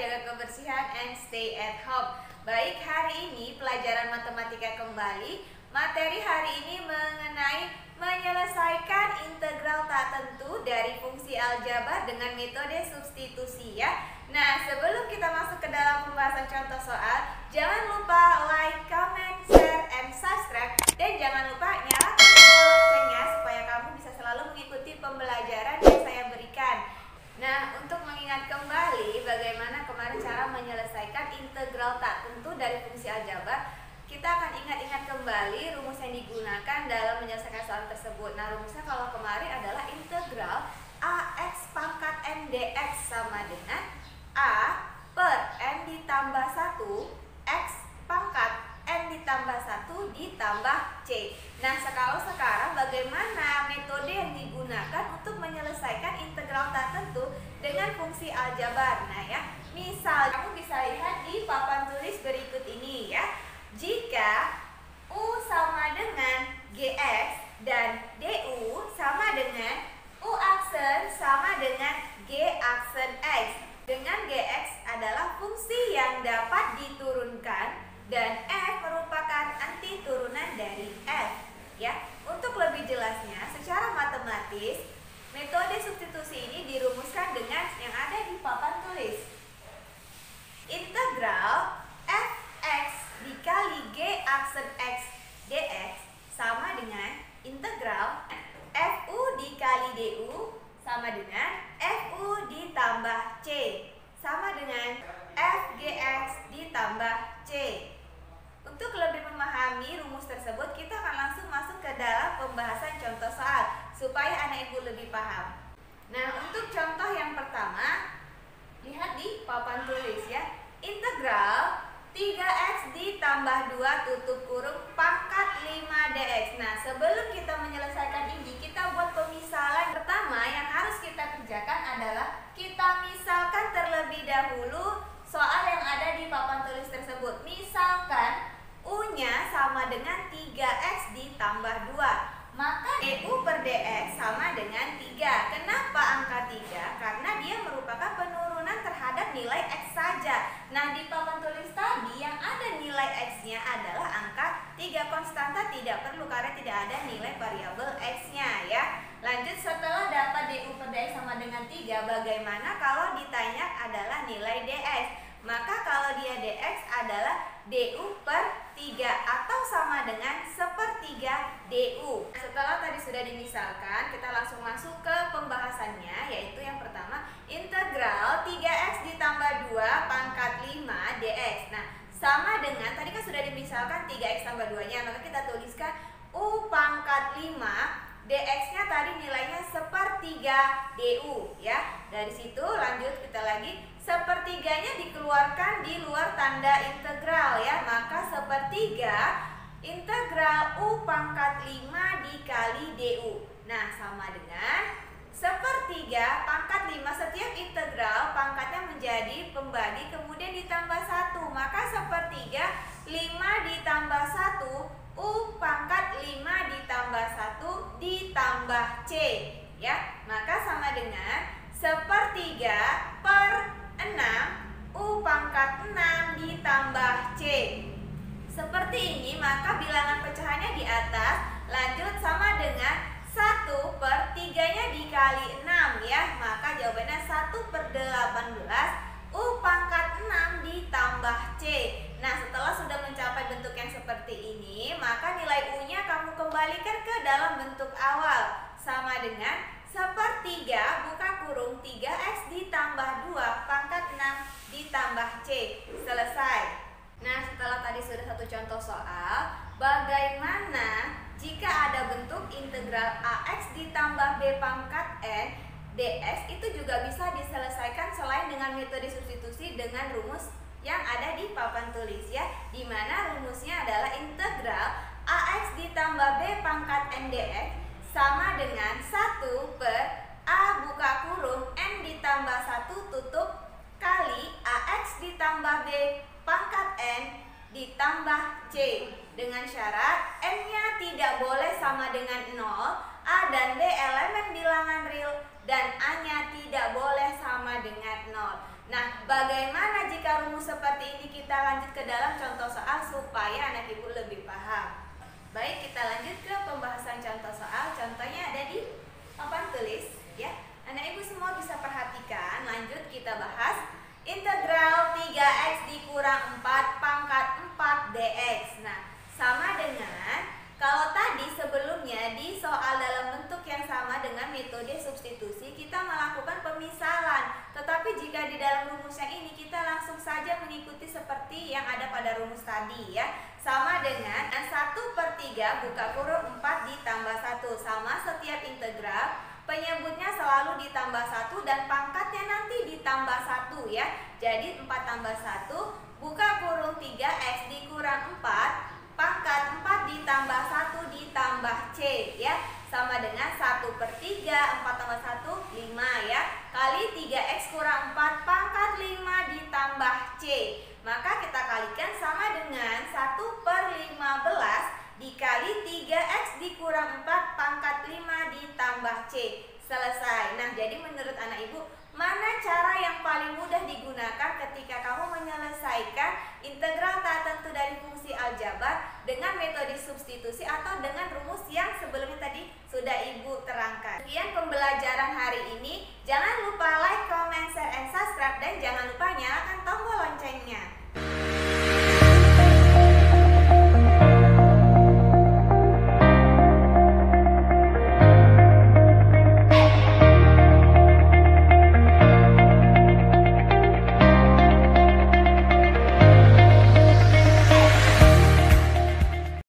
jaga kebersihan and stay at home. Baik, hari ini pelajaran matematika kembali. Materi hari ini mengenai menyelesaikan integral tak tentu dari fungsi aljabar dengan metode substitusi ya. Nah, sebelum kita masuk ke dalam pembahasan contoh soal, jangan lupa like, comment, share, and subscribe. Dan jangan lupa nyalakan tombol loncengnya supaya kamu bisa selalu mengikuti pembelajaran yang saya berikan. Nah, untuk mengingat kembali bagaimana kemarin cara menyelesaikan integral tak tentu dari fungsi aljabar, kita akan ingat-ingat kembali rumus yang digunakan dalam menyelesaikan soal tersebut. Nah, rumusnya kalau kemarin adalah integral AX pangkat N dx sama dengan A per N ditambah 1 X pangkat N ditambah 1 ditambah C. Nah, sekarang bagaimana metode yang digunakan untuk menyelesaikan integral tak tentu dengan fungsi aljabar. Nah ya, misal kamu bisa lihat di papan tulis berikut ini ya. Jika U sama dengan GX dan DU sama dengan U aksen sama dengan G aksen X. Dengan GX adalah fungsi yang dapat diturunkan dan F merupakan anti turunan dari F ya. Untuk lebih jelasnya secara matematis, metode substitusi ini dirumuskan dengan yang ada di papan tulis. Integral Fx dikali G aksen X dx sama dengan integral Fu dikali Du sama dengan Fu ditambah C sama dengan Fgx ditambah C. Untuk lebih memahami rumus tersebut, kita akan langsung masuk ke dalam pembahasan contoh soal supaya anak ibu lebih paham. Nah, untuk contoh yang pertama, lihat di papan tulis ya. Integral 3x ditambah 2 tutup kurung pangkat 5 dx. Nah, sebelum kita menyelesaikan ini, kita buat pemisalan. Pertama yang harus kita kerjakan adalah kita misalkan terlebih dahulu soal yang ada di papan tulis tersebut. Misalkan U-nya sama dengan 3x ditambah 2. Maka du per dx sama dengan 3. Kenapa angka 3? Karena dia merupakan penurunan terhadap nilai x saja. Nah, di papan tulis tadi yang ada nilai x-nya adalah angka 3 konstanta, tidak perlu karena tidak ada nilai variabel x-nya ya. Lanjut, setelah dapat du per dx sama dengan 3, bagaimana kalau ditanya adalah nilai dx? Maka kalau dia dx adalah du per 3 atau sama dengan sepertiga du. Setelah tadi sudah dimisalkan, kita langsung masuk ke pembahasannya, yaitu yang pertama integral 3x ditambah 2 pangkat 5 dx. Nah, sama dengan tadi kan sudah dimisalkan 3x tambah 2-nya, maka kita tuliskan u pangkat 5 dx-nya tadi nilainya sepertiga du ya. Dari situ lanjut kita lagi, sepertiganya dikeluarkan di luar tanda integral ya. Maka sepertiga integral u pangkat 5 dikali du. Nah, sama dengan sepertiga pangkat 5. Setiap integral pangkatnya menjadi pembagi kemudian ditambah 1. Maka sepertiga 5 ditambah 1 u pangkat 5 ditambah 1 ditambah c ya. Maka sama dengan sepertiga per 6 u pangkat 6 ditambah c. Seperti ini, maka bilangan pecahannya di atas. Lanjut, sama dengan 1 per 3-nya dikali 6 ya. Maka jawabannya 1 per 18 u pangkat 6 ditambah c. Nah, setelah sudah mencapai bentuk yang seperti ini, maka nilai u-nya kamu kembalikan ke dalam bentuk awal. Sama dengan sepertiga buka kurung 3x ditambah 2 pangkat 6 ditambah c. Selesai. Nah, setelah tadi sudah satu contoh soal, bagaimana jika ada bentuk integral ax ditambah b pangkat n dx, itu juga bisa diselesaikan selain dengan metode substitusi dengan rumus yang ada di papan tulis ya, dimana rumusnya adalah integral ax ditambah b pangkat n dx sama dengan 1 per a buka kurung n ditambah 1 tutup kali ax ditambah b pangkat n ditambah c, dengan syarat n-nya tidak boleh sama dengan 0, a dan b elemen bilangan real, dan a-nya tidak boleh sama dengan 0. Nah, bagaimana jika rumus seperti ini kita lanjut ke dalam contoh soal supaya anak ibu lebih paham? Baik, kita lanjut ke pembahasan contoh soal. Contohnya ada di papan tulis ya. Anak ibu semua bisa perhatikan. Lanjut kita bahas integral 3x dikurang 4 pangkat 4 dx. Nah, sama dengan kalau tadi sebelumnya di soal dalam bentuk yang sama dengan metode substitusi kita melakukan pemisalan. Tetapi jika di dalam rumusnya ini kita langsung saja mengikuti seperti yang ada pada rumus tadi ya. Sama dengan 1/3 buka kurung 4 ditambah 1. Sama setiap integral penyebutnya selalu ditambah 1 dan pangkatnya nanti ditambah 1 ya. Jadi 4 tambah 1 buka kurung 3x dikurang 4 pangkat 4 ditambah 1 ditambah c ya. Sama dengan 1/3 4 tambah 1 5 ya. Kali 3x kurang 4 pangkat 5 ditambah c. Maka kita kalikan sama dengan 1/15 dikali 3x dikurang 4 pangkat 5 ditambah c. Selesai. Nah, jadi menurut anak ibu, mana cara yang paling mudah digunakan ketika kamu menyelesaikan integral tak tentu dari fungsi aljabar dengan metode substitusi atau dengan rumus yang sebelumnya tadi sudah ibu terangkan. Sekian pembelajaran hari ini. Jangan lupa like, comment, share, and subscribe, dan jangan lupa nyalakan tombol loncengnya.